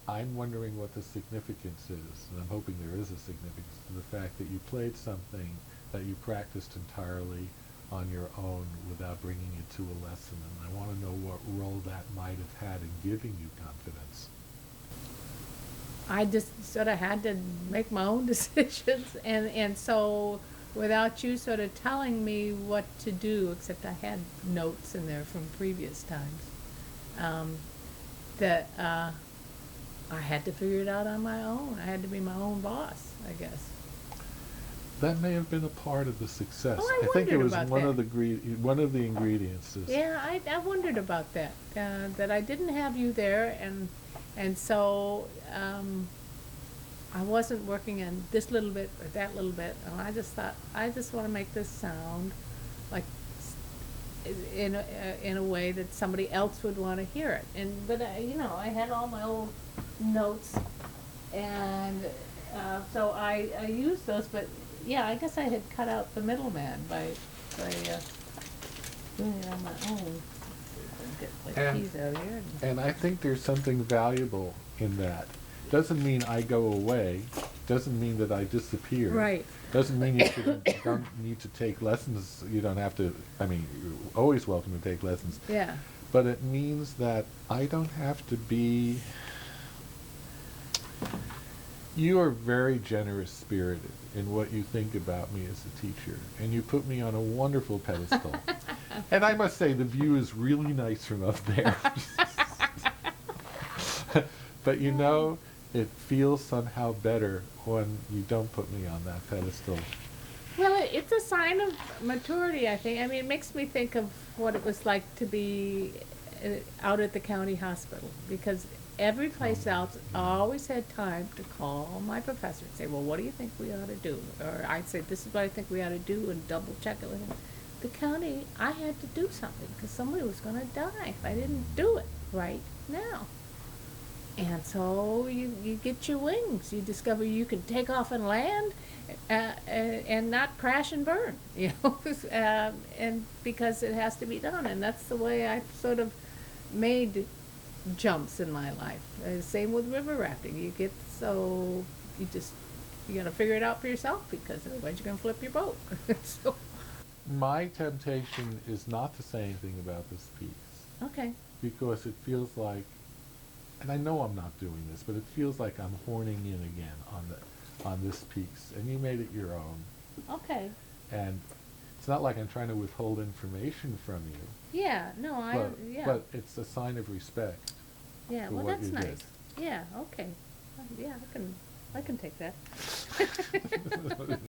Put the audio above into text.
I'm wondering what the significance is, and I'm hoping there is a significance to the fact that you played something that you practiced entirely on your own without bringing it to a lesson, and I want to know what role that might have had in giving you confidence. I just sort of had to make my own decisions, and so without you sort of telling me what to do, except I had notes in there from previous times, um, that I had to figure it out on my own. I had to be my own boss, I guess. That may have been a part of the Oh, success. I I think it wondered was about one that. of the one of the ingredients is Yeah, I wondered about that. That I didn't have you there, and so I wasn't working on this little bit or that little bit, and I just thought I just want to make this sound like in a way that somebody else would want to hear it. And but I had all my old notes, and so I used those. But yeah, I guess I had cut out the middleman by doing it on my own. Get my and keys out here. and I think there's something valuable in that. Doesn't mean I go away. Doesn't mean that I disappear. Right. Doesn't mean don't need to take lessons. You don't have to. I mean, you're always welcome to take lessons. Yeah. But it means that I don't have to be. You are very generous spirited in what you think about me as a teacher, and you put me on a wonderful pedestal. And I must say, the view is really nice from up there. But it feels somehow better when you don't put me on that pedestal. Well, it's a sign of maturity, I think. I mean, it makes me think of what it was like to be out at the county hospital, because every place else always had time to call my professor and say, well, what do you think we ought to do? Or I'd say, this is what I think we ought to do, and double check it with him. The county, I had to do something because somebody was going to die if I didn't do it right now. And so you get your wings. You discover you can take off and land, and not crash and burn. And because it has to be done, and that's the way I sort of made jumps in my life. Same with river rafting. You just you got to figure it out for yourself, because otherwise you're gonna flip your boat. So My temptation is not to say anything about this piece okay, because it feels like, and I know I'm not doing this, but it feels like I'm horning in again on this piece, and you made it your own. okay, And it's not like I'm trying to withhold information from you, yeah, no, but yeah, but it's a sign of respect yeah. for Well, what that's you did. nice. Yeah, okay, yeah, I can take that.